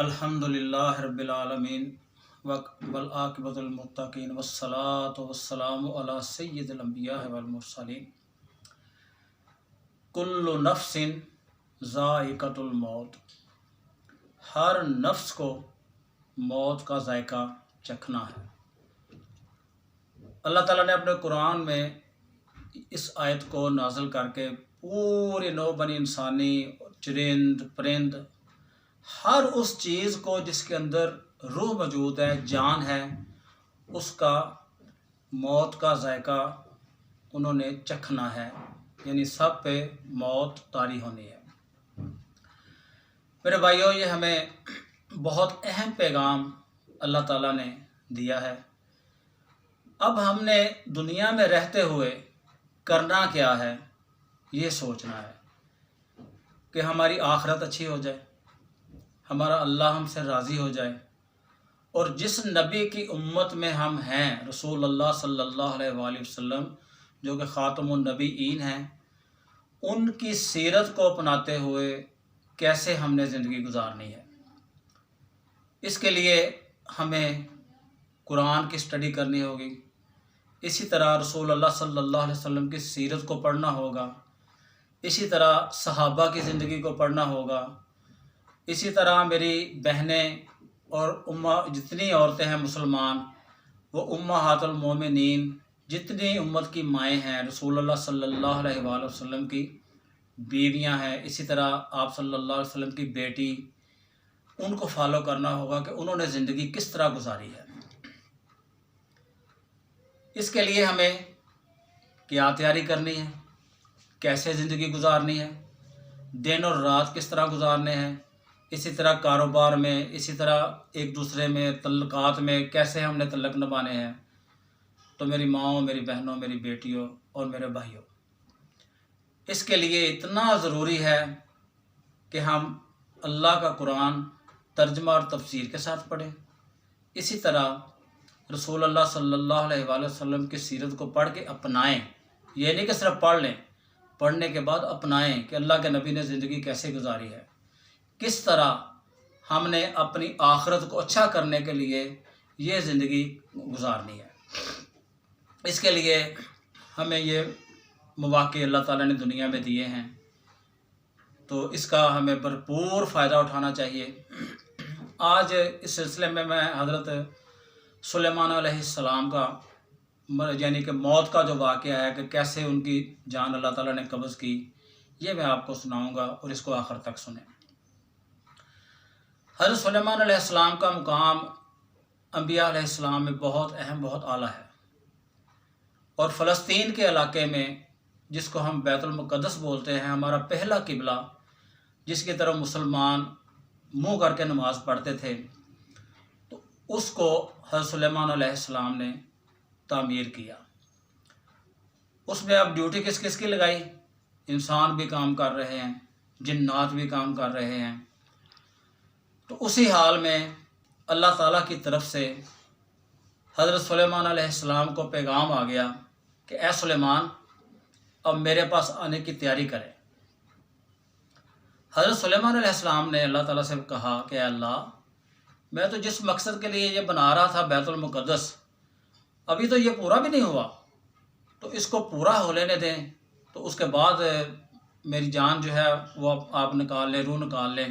الحمدللہ رب العالمین والعاقبۃ للمتقین والصلاۃ والسلام علی سید الانبیاء والمرسلین کل نفس ذائقۃ الموت، ہر نفس کو موت کا ذائقہ چکھنا ہے۔ اللہ تعالیٰ نے اپنے قرآن میں اس آیت کو نازل کر کے پورے نوع بنی انسانی، چرند پرند، ہر اس چیز کو جس کے اندر روح موجود ہے، جان ہے، اس کا موت کا ذائقہ انہوں نے چکھنا ہے، یعنی سب پہ موت طاری ہونی ہے۔ میرے بھائیوں، یہ ہمیں بہت اہم پیغام اللہ تعالیٰ نے دیا ہے۔ اب ہم نے دنیا میں رہتے ہوئے کرنا کیا ہے، یہ سوچنا ہے کہ ہماری آخرت اچھی ہو جائے، ہمارا اللہ ہم سے راضی ہو جائے، اور جس نبی کی امت میں ہم ہیں، رسول اللہ صلی اللہ علیہ وآلہ وسلم، جو کہ خاتم النبیین ہیں، ان کی سیرت کو اپناتے ہوئے کیسے ہم نے زندگی گزارنی ہے۔ اس کے لیے ہمیں قرآن کی اسٹڈی کرنی ہوگی، اسی طرح رسول اللہ صلی اللہ علیہ وسلم کی سیرت کو پڑھنا ہوگا، اسی طرح صحابہ کی زندگی کو پڑھنا ہوگا، اسی طرح میری بہنیں اور جتنی عورتیں ہیں مسلمان، وہ امہات المومنین، جتنی امت کی مائیں ہیں، رسول اللہ صلی اللہ علیہ وآلہ وسلم کی بیویاں ہیں، اسی طرح آپ صلی اللہ علیہ وسلم کی بیٹی، ان کو فالو کرنا ہوگا کہ انہوں نے زندگی کس طرح گزاری ہے۔ اس کے لیے ہمیں کیا تیاری کرنی ہے، کیسے زندگی گزارنی ہے، دن اور رات کس طرح گزارنے ہیں، اسی طرح کاروبار میں، اسی طرح ایک دوسرے میں، تعلقات میں کیسے ہم نے تعلق نبھانے ہیں۔ تو میری ماؤں، میری بہنوں، میری بیٹیوں اور میرے بھائیوں، اس کے لیے اتنا ضروری ہے کہ ہم اللہ کا قرآن ترجمہ اور تفسیر کے ساتھ پڑھیں، اسی طرح رسول اللہ صلی اللہ علیہ وآلہ وسلم کی سیرت کو پڑھ کے اپنائیں۔ یہ نہیں کہ صرف پڑھ لیں، پڑھنے کے بعد اپنائیں کہ اللہ کے نبی نے زندگی کیسے گزاری ہے، کس طرح ہم نے اپنی آخرت کو اچھا کرنے کے لیے یہ زندگی گزارنی ہے۔ اس کے لیے ہمیں یہ مواقع اللہ تعالیٰ نے دنیا میں دیے ہیں، تو اس کا ہمیں بھرپور فائدہ اٹھانا چاہیے۔ آج اس سلسلے میں حضرت سلیمان علیہ السلام کا یعنی کہ موت کا جو واقعہ ہے کہ کیسے ان کی جان اللہ تعالیٰ نے قبض کی، یہ میں آپ کو سناؤں گا، اور اس کو آخر تک سنیں۔ حضرت سلیمان علیہ السلام کا مقام انبیاء علیہ السلام میں بہت اہم، بہت اعلیٰ ہے، اور فلسطین کے علاقے میں، جس کو ہم بیت المقدس بولتے ہیں، ہمارا پہلا قبلہ، جس کی طرف مسلمان منہ کر کے نماز پڑھتے تھے، تو اس کو حضرت سلیمان علیہ السلام نے تعمیر کیا۔ اس میں اب ڈیوٹی کس کس کی لگائی؟ انسان بھی کام کر رہے ہیں، جنات بھی کام کر رہے ہیں۔ تو اسی حال میں اللہ تعالیٰ کی طرف سے حضرت سلیمان علیہ السلام کو پیغام آ گیا کہ اے سلیمان، اب میرے پاس آنے کی تیاری کرے۔ حضرت سلیمان علیہ السلام نے اللہ تعالیٰ سے کہا کہ اے اللہ، میں تو جس مقصد کے لیے یہ بنا رہا تھا بیت المقدس، ابھی تو یہ پورا بھی نہیں ہوا، تو اس کو پورا ہو لینے دیں، تو اس کے بعد میری جان جو ہے وہ آپ نکال لیں، روح نکال لیں۔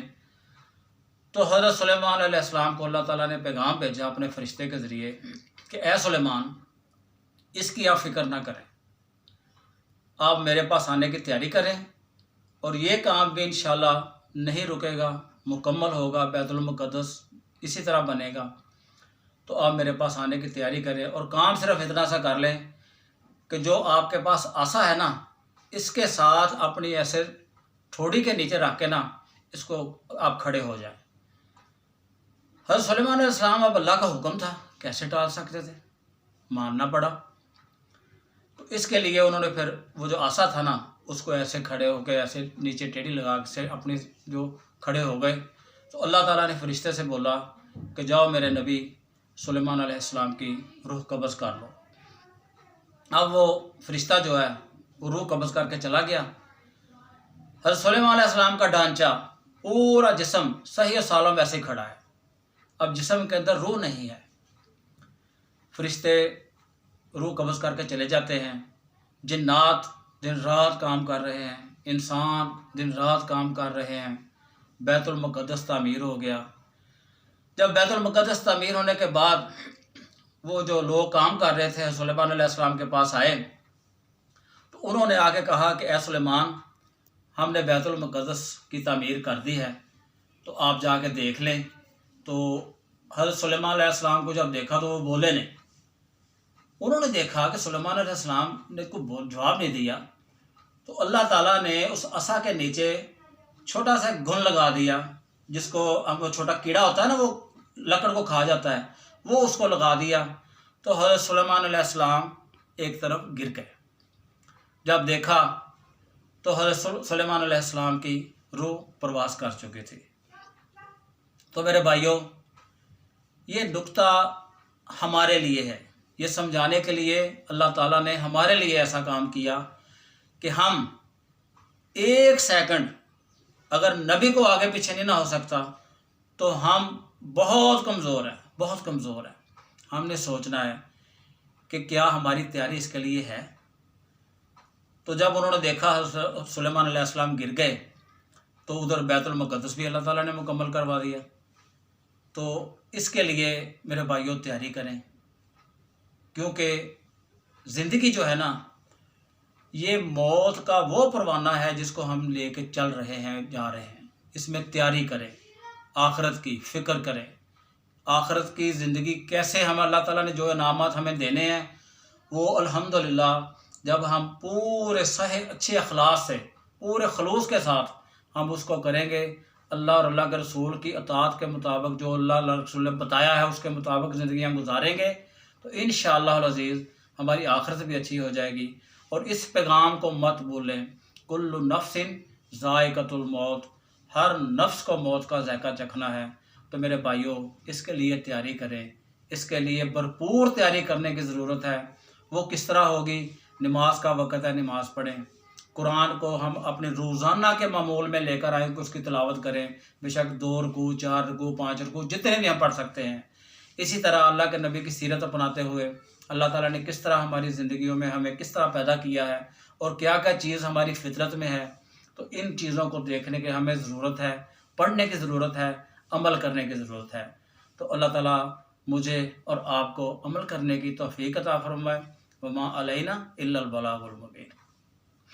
تو حضرت سلیمان علیہ السلام کو اللہ تعالیٰ نے پیغام بھیجا اپنے فرشتے کے ذریعے کہ اے سلیمان، اس کی آپ فکر نہ کریں، آپ میرے پاس آنے کی تیاری کریں، اور یہ کام بھی انشاءاللہ نہیں رکے گا، مکمل ہوگا، بیت المقدس اسی طرح بنے گا۔ تو آپ میرے پاس آنے کی تیاری کریں، اور کام صرف اتنا سا کر لیں کہ جو آپ کے پاس آسا ہے نا، اس کے ساتھ اپنی ایسے ٹھوڑی کے نیچے رکھ کے نا، اس کو آپ کھڑے ہو جائیں۔ حضرت سلیمان علیہ السلام، اب اللہ کا حکم تھا، کیسے ٹال سکتے تھے، ماننا پڑا۔ تو اس کے لیے انہوں نے پھر وہ جو آسا تھا نا، اس کو ایسے کھڑے ہو کے ایسے نیچے ٹیڑھی لگا کے اپنی جو کھڑے ہو گئے۔ تو اللہ تعالیٰ نے فرشتے سے بولا کہ جاؤ میرے نبی سلیمان علیہ السلام کی روح قبض کر لو۔ اب وہ فرشتہ جو ہے وہ روح قبض کر کے چلا گیا۔ حضرت سلیمان علیہ السلام کا ڈھانچہ پورا جسم صحیح و سالم ویسے ہی کھڑا ہے، اب جسم کے اندر روح نہیں ہے۔ فرشتے روح قبض کر کے چلے جاتے ہیں، جنات دن رات کام کر رہے ہیں، انسان دن رات کام کر رہے ہیں۔ بیت المقدس تعمیر ہو گیا۔ جب بیت المقدس تعمیر ہونے کے بعد وہ جو لوگ کام کر رہے تھے سلیمان علیہ السلام کے پاس آئے، تو انہوں نے آگے کہا کہ اے سلیمان، ہم نے بیت المقدس کی تعمیر کر دی ہے، تو آپ جا کے دیکھ لیں۔ تو حضرت سلیمان علیہ السلام کو جب دیکھا تو وہ بولے نہیں۔ انہوں نے دیکھا کہ سلیمان علیہ السلام نے کوئی جواب نہیں دیا، تو اللہ تعالیٰ نے اس عصا کے نیچے چھوٹا سا گھن لگا دیا، جس کو وہ چھوٹا کیڑا ہوتا ہے نا، وہ لکڑ کو کھا جاتا ہے، وہ اس کو لگا دیا۔ تو حضرت سلیمان علیہ السلام ایک طرف گر گئے۔ جب دیکھا تو حضرت سلیمان علیہ السلام کی روح پرواز کر چکی تھی۔ تو میرے بھائیوں، یہ نقطہ ہمارے لیے ہے، یہ سمجھانے کے لیے اللہ تعالیٰ نے ہمارے لیے ایسا کام کیا کہ ہم ایک سیکنڈ اگر نبی کو آگے پیچھے نہیں نہ ہو سکتا تو ہم بہت کمزور ہیں، بہت کمزور ہیں۔ ہم نے سوچنا ہے کہ کیا ہماری تیاری اس کے لیے ہے۔ تو جب انہوں نے دیکھا حضرت سلیمان علیہ السلام گر گئے، تو ادھر بیت المقدس بھی اللہ تعالیٰ نے مکمل کروا دیا۔ تو اس کے لیے میرے بھائیوں تیاری کریں، کیونکہ زندگی جو ہے نا، یہ موت کا وہ پروانہ ہے جس کو ہم لے کے چل رہے ہیں، جا رہے ہیں۔ اس میں تیاری کریں، آخرت کی فکر کریں، آخرت کی زندگی کیسے ہم اللہ تعالیٰ نے جو انعامات ہمیں دینے ہیں وہ الحمدللہ جب ہم پورے صحیح اچھے اخلاص سے، پورے خلوص کے ساتھ ہم اس کو کریں گے، اللہ اور اللہ کے رسول کی اطاعت کے مطابق، جو اللہ رسول نے بتایا ہے اس کے مطابق زندگی ہم گزاریں گے، تو انشاءاللہ العزیز ہماری آخرت بھی اچھی ہو جائے گی۔ اور اس پیغام کو مت بھولیں، کل نفس ذائقۃ الموت، ہر نفس کو موت کا ذائقہ چکھنا ہے۔ تو میرے بھائیوں، اس کے لیے تیاری کریں، اس کے لیے بھرپور تیاری کرنے کی ضرورت ہے۔ وہ کس طرح ہوگی؟ نماز کا وقت ہے، نماز پڑھیں، قرآن کو ہم اپنے روزانہ کے معمول میں لے کر آئیں کہ اس کی تلاوت کریں، بے شک 2 رکوع 4 رکوع 5 رکوع جتنے بھی ہم پڑھ سکتے ہیں۔ اسی طرح اللہ کے نبی کی سیرت اپناتے ہوئے اللہ تعالیٰ نے کس طرح ہماری زندگیوں میں ہمیں کس طرح پیدا کیا ہے اور کیا کیا چیز ہماری فطرت میں ہے، تو ان چیزوں کو دیکھنے کی ہمیں ضرورت ہے، پڑھنے کی ضرورت ہے، عمل کرنے کی ضرورت ہے۔ تو اللہ تعالیٰ مجھے اور آپ کو عمل کرنے کی توفیق عطا فرمائے۔ وما علینا الا البلاغ المبین۔